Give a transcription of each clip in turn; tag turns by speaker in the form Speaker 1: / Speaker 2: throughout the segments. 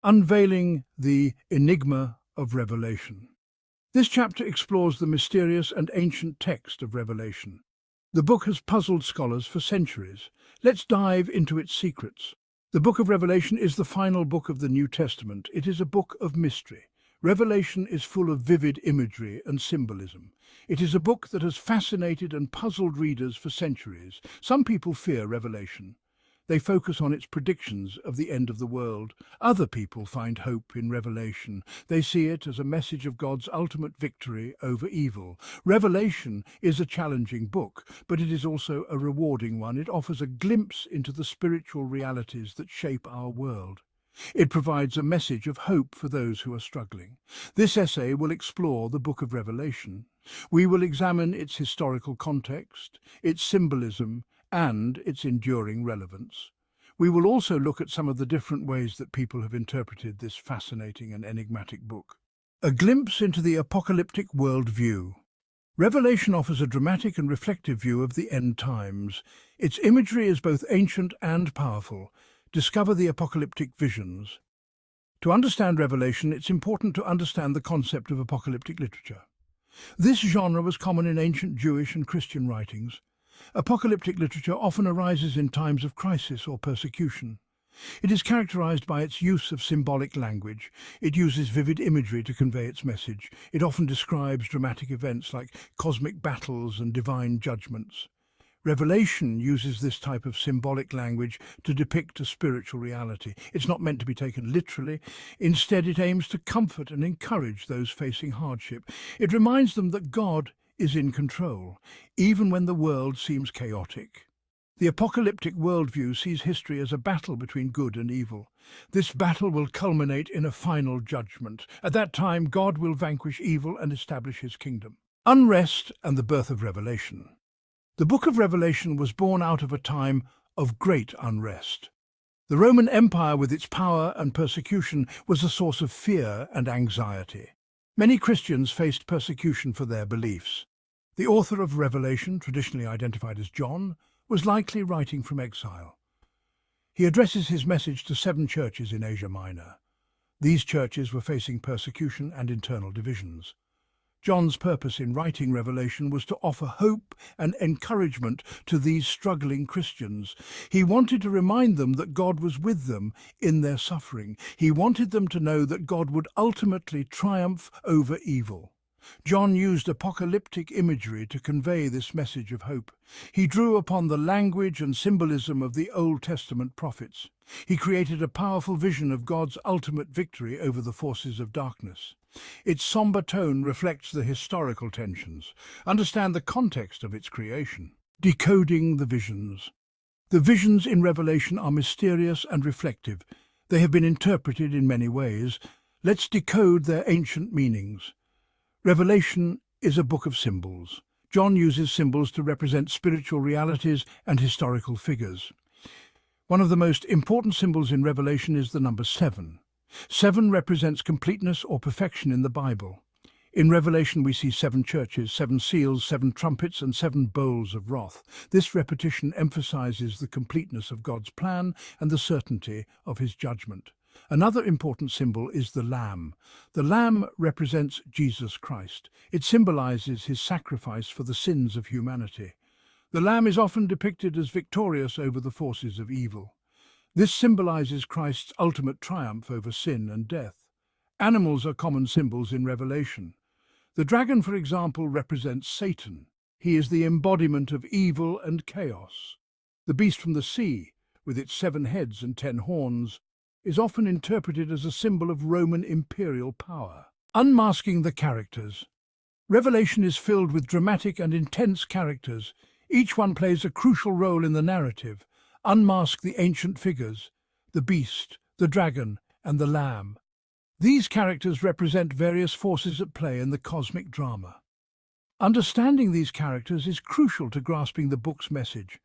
Speaker 1: Unveiling the Enigma of Revelation. This chapter explores the mysterious and ancient text of Revelation. The book has puzzled scholars for centuries. Let's dive into its secrets. The book of Revelation is the final book of the New Testament. It is a book of mystery. Revelation is full of vivid imagery and symbolism. It is a book that has fascinated and puzzled readers for centuries. Some people fear Revelation. They focus on its predictions of the end of the world. Other people find hope in Revelation. They see it as a message of God's ultimate victory over evil. Revelation is a challenging book, but it is also a rewarding one. It offers a glimpse into the spiritual realities that shape our world. It provides a message of hope for those who are struggling. This essay will explore the book of Revelation. We will examine its historical context, its symbolism, and its enduring relevance. We will also look at some of the different ways that people have interpreted this fascinating and enigmatic book. A glimpse into the apocalyptic worldview. Revelation offers a dramatic and reflective view of the end times. Its imagery is both ancient and powerful. Discover the apocalyptic visions. To understand Revelation, it's important to understand the concept of apocalyptic literature. This genre was common in ancient Jewish and Christian writings. Apocalyptic literature often arises in times of crisis or persecution. It is characterized by its use of symbolic language. It uses vivid imagery to convey its message. It often describes dramatic events like cosmic battles and divine judgments. Revelation uses this type of symbolic language to depict a spiritual reality. It's not meant to be taken literally. Instead, it aims to comfort and encourage those facing hardship. It reminds them that God is in control, even when the world seems chaotic. The apocalyptic worldview sees history as a battle between good and evil. This battle will culminate in a final judgment. At that time, God will vanquish evil and establish his kingdom. Unrest and the birth of Revelation. The book of Revelation was born out of a time of great unrest. The Roman Empire, with its power and persecution, was a source of fear and anxiety. Many Christians faced persecution for their beliefs. The author of Revelation, traditionally identified as John, was likely writing from exile. He addresses his message to 7 churches in Asia Minor. These churches were facing persecution and internal divisions. John's purpose in writing Revelation was to offer hope and encouragement to these struggling Christians. He wanted to remind them that God was with them in their suffering. He wanted them to know that God would ultimately triumph over evil. John used apocalyptic imagery to convey this message of hope. He drew upon the language and symbolism of the Old Testament prophets. He created a powerful vision of God's ultimate victory over the forces of darkness. Its somber tone reflects the historical tensions. Understand the context of its creation. Decoding the Visions. The visions in Revelation are mysterious and reflective. They have been interpreted in many ways. Let's decode their ancient meanings. Revelation is a book of symbols. John uses symbols to represent spiritual realities and historical figures. One of the most important symbols in Revelation is the number 7. 7 represents completeness or perfection in the Bible. In Revelation we see 7 churches, 7 seals, 7 trumpets, and 7 bowls of wrath. This repetition emphasizes the completeness of God's plan and the certainty of his judgment. Another important symbol is the Lamb. The Lamb represents Jesus Christ. It symbolizes his sacrifice for the sins of humanity. The Lamb is often depicted as victorious over the forces of evil. This symbolizes Christ's ultimate triumph over sin and death. Animals are common symbols in Revelation. The dragon, for example, represents Satan. He is the embodiment of evil and chaos. The beast from the sea, with its 7 heads and 10 horns, is often interpreted as a symbol of Roman imperial power. Unmasking the Characters. Revelation is filled with dramatic and intense characters. Each one plays a crucial role in the narrative. Unmask the ancient figures, the beast, the dragon, and the lamb. These characters represent various forces at play in the cosmic drama. Understanding these characters is crucial to grasping the book's message.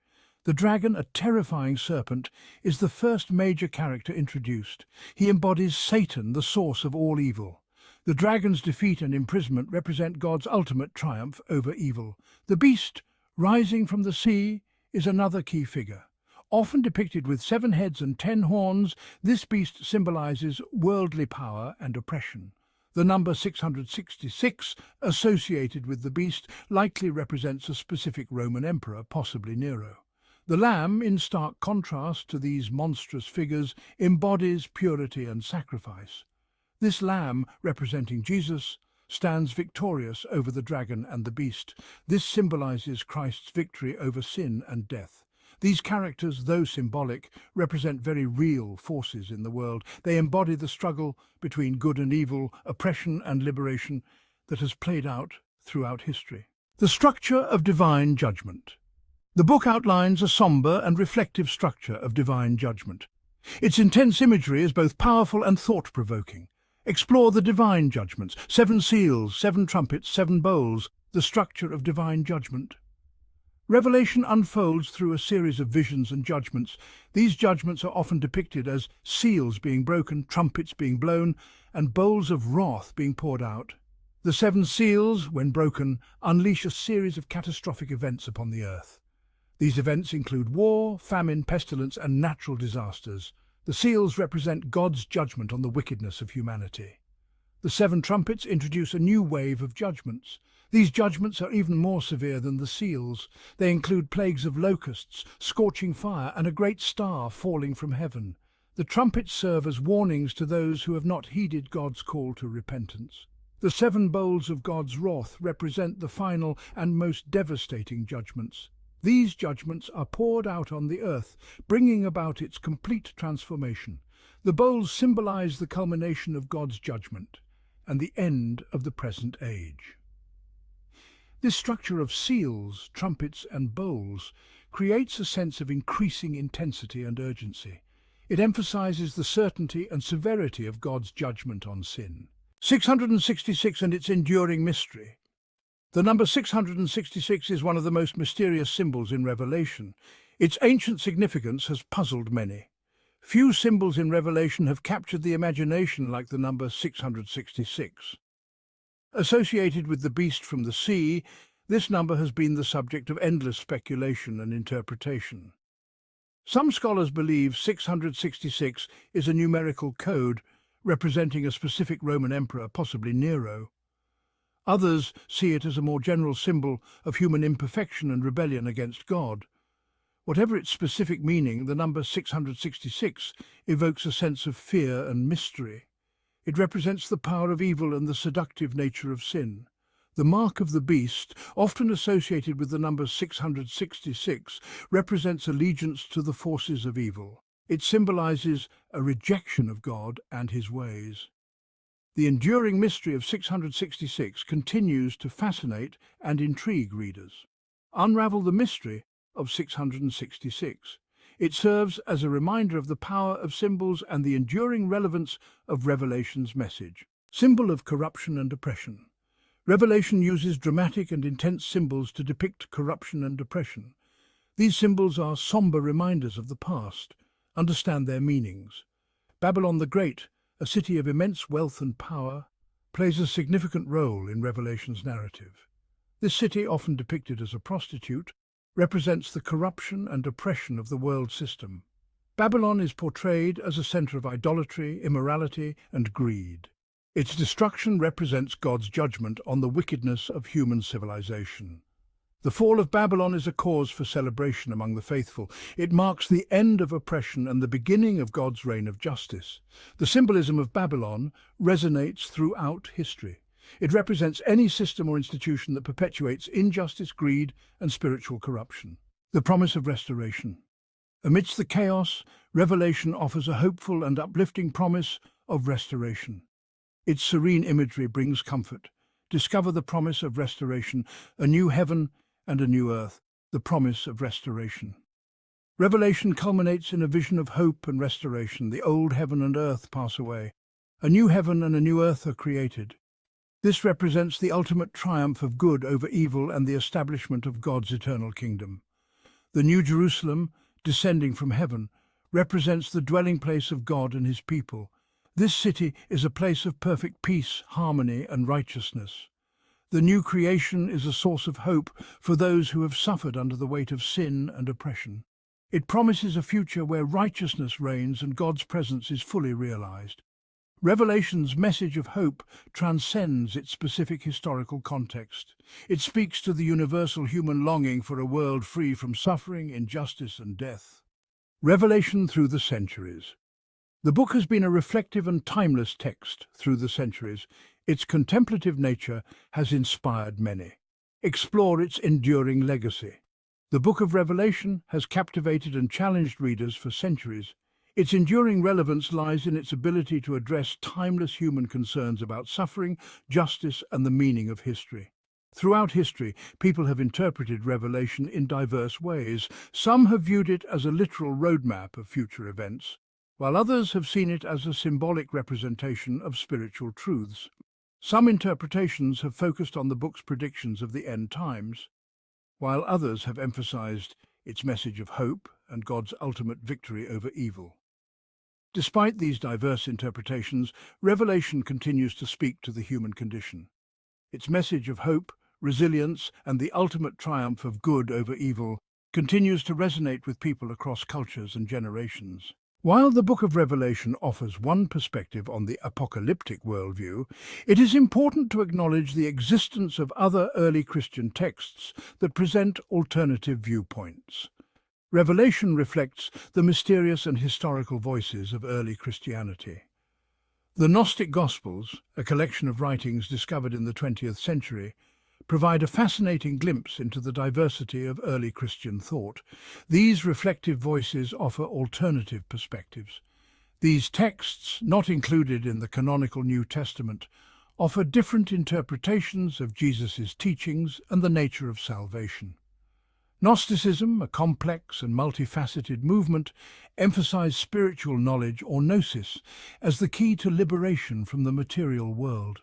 Speaker 1: The dragon, a terrifying serpent, is the first major character introduced. He embodies Satan, the source of all evil. The dragon's defeat and imprisonment represent God's ultimate triumph over evil. The beast, rising from the sea, is another key figure. Often depicted with 7 heads and 10 horns, this beast symbolizes worldly power and oppression. The number 666, associated with the beast, likely represents a specific Roman emperor, possibly Nero. The lamb, in stark contrast to these monstrous figures, embodies purity and sacrifice. This lamb, representing Jesus, stands victorious over the dragon and the beast. This symbolizes Christ's victory over sin and death. These characters, though symbolic, represent very real forces in the world. They embody the struggle between good and evil, oppression and liberation that has played out throughout history. The structure of divine judgment. The book outlines a somber and reflective structure of divine judgment. Its intense imagery is both powerful and thought-provoking. Explore the divine judgments: 7 seals, 7 trumpets, 7 bowls, the structure of divine judgment. Revelation unfolds through a series of visions and judgments. These judgments are often depicted as seals being broken, trumpets being blown, and bowls of wrath being poured out. The 7 seals, when broken, unleash a series of catastrophic events upon the earth. These events include war, famine, pestilence, and natural disasters. The seals represent God's judgment on the wickedness of humanity. The 7 trumpets introduce a new wave of judgments. These judgments are even more severe than the seals. They include plagues of locusts, scorching fire, and a great star falling from heaven. The trumpets serve as warnings to those who have not heeded God's call to repentance. The 7 bowls of God's wrath represent the final and most devastating judgments. These judgments are poured out on the earth, bringing about its complete transformation. The bowls symbolize the culmination of God's judgment and the end of the present age. This structure of seals, trumpets, and bowls creates a sense of increasing intensity and urgency. It emphasizes the certainty and severity of God's judgment on sin. 666 and its enduring mystery. The number 666 is one of the most mysterious symbols in Revelation. Its ancient significance has puzzled many. Few symbols in Revelation have captured the imagination like the number 666. Associated with the beast from the sea, this number has been the subject of endless speculation and interpretation. Some scholars believe 666 is a numerical code representing a specific Roman emperor, possibly Nero. Others see it as a more general symbol of human imperfection and rebellion against God. Whatever its specific meaning, the number 666 evokes a sense of fear and mystery. It represents the power of evil and the seductive nature of sin. The mark of the beast, often associated with the number 666, represents allegiance to the forces of evil. It symbolizes a rejection of God and his ways. The enduring mystery of 666 continues to fascinate and intrigue readers. Unravel the mystery of 666. It serves as a reminder of the power of symbols and the enduring relevance of Revelation's message. Symbol of corruption and oppression. Revelation uses dramatic and intense symbols to depict corruption and oppression. These symbols are somber reminders of the past. Understand their meanings. Babylon the Great, a city of immense wealth and power, plays a significant role in Revelation's narrative. This city, often depicted as a prostitute, represents the corruption and oppression of the world system. Babylon is portrayed as a center of idolatry, immorality, and greed. Its destruction represents God's judgment on the wickedness of human civilization. The fall of Babylon is a cause for celebration among the faithful. It marks the end of oppression and the beginning of God's reign of justice. The symbolism of Babylon resonates throughout history. It represents any system or institution that perpetuates injustice, greed, and spiritual corruption. The promise of restoration. Amidst the chaos, Revelation offers a hopeful and uplifting promise of restoration. Its serene imagery brings comfort. Discover the promise of restoration, a new heaven and a new earth, the promise of restoration. Revelation culminates in a vision of hope and restoration. The old heaven and earth pass away. A new heaven and a new earth are created. This represents the ultimate triumph of good over evil and the establishment of God's eternal kingdom. The New Jerusalem, descending from heaven, represents the dwelling place of God and his people. This city is a place of perfect peace, harmony, and righteousness. The new creation is a source of hope for those who have suffered under the weight of sin and oppression. It promises a future where righteousness reigns and God's presence is fully realized. Revelation's message of hope transcends its specific historical context. It speaks to the universal human longing for a world free from suffering, injustice, and death. Revelation through the centuries. The book has been a reflective and timeless text through the centuries. Its contemplative nature has inspired many. Explore its enduring legacy. The Book of Revelation has captivated and challenged readers for centuries. Its enduring relevance lies in its ability to address timeless human concerns about suffering, justice, and the meaning of history. Throughout history, people have interpreted Revelation in diverse ways. Some have viewed it as a literal roadmap of future events, while others have seen it as a symbolic representation of spiritual truths. Some interpretations have focused on the book's predictions of the end times, while others have emphasized its message of hope and God's ultimate victory over evil. Despite these diverse interpretations, Revelation continues to speak to the human condition. Its message of hope, resilience, and the ultimate triumph of good over evil continues to resonate with people across cultures and generations. While the Book of Revelation offers one perspective on the apocalyptic worldview, it is important to acknowledge the existence of other early Christian texts that present alternative viewpoints. Revelation reflects the mysterious and historical voices of early Christianity. The Gnostic Gospels, a collection of writings discovered in the 20th century, provide a fascinating glimpse into the diversity of early Christian thought. These reflective voices offer alternative perspectives. These texts, not included in the canonical New Testament, offer different interpretations of Jesus' teachings and the nature of salvation. Gnosticism, a complex and multifaceted movement, emphasized spiritual knowledge or gnosis as the key to liberation from the material world.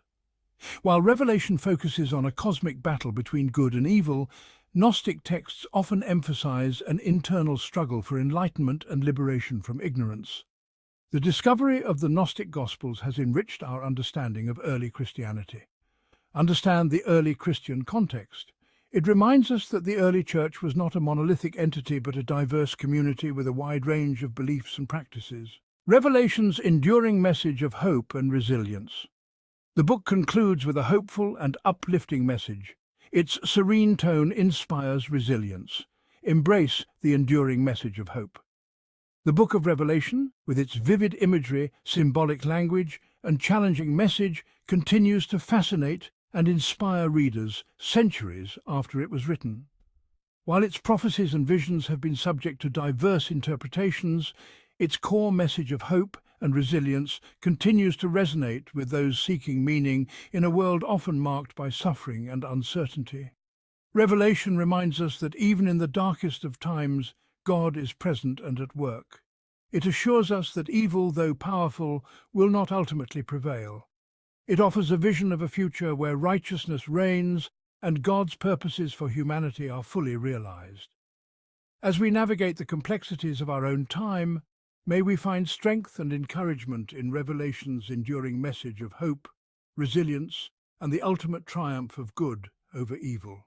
Speaker 1: While Revelation focuses on a cosmic battle between good and evil, Gnostic texts often emphasize an internal struggle for enlightenment and liberation from ignorance. The discovery of the Gnostic Gospels has enriched our understanding of early Christianity. Understand the early Christian context. It reminds us that the early church was not a monolithic entity but a diverse community with a wide range of beliefs and practices. Revelation's enduring message of hope and resilience. The book concludes with a hopeful and uplifting message. Its serene tone inspires resilience. Embrace the enduring message of hope. The Book of Revelation, with its vivid imagery, symbolic language, and challenging message, continues to fascinate and inspire readers centuries after it was written. While its prophecies and visions have been subject to diverse interpretations, its core message of hope and resilience continues to resonate with those seeking meaning in a world often marked by suffering and uncertainty. Revelation reminds us that even in the darkest of times, God is present and at work. It assures us that evil, though powerful, will not ultimately prevail. It offers a vision of a future where righteousness reigns and God's purposes for humanity are fully realized. As we navigate the complexities of our own time, may we find strength and encouragement in Revelation's enduring message of hope, resilience, and the ultimate triumph of good over evil.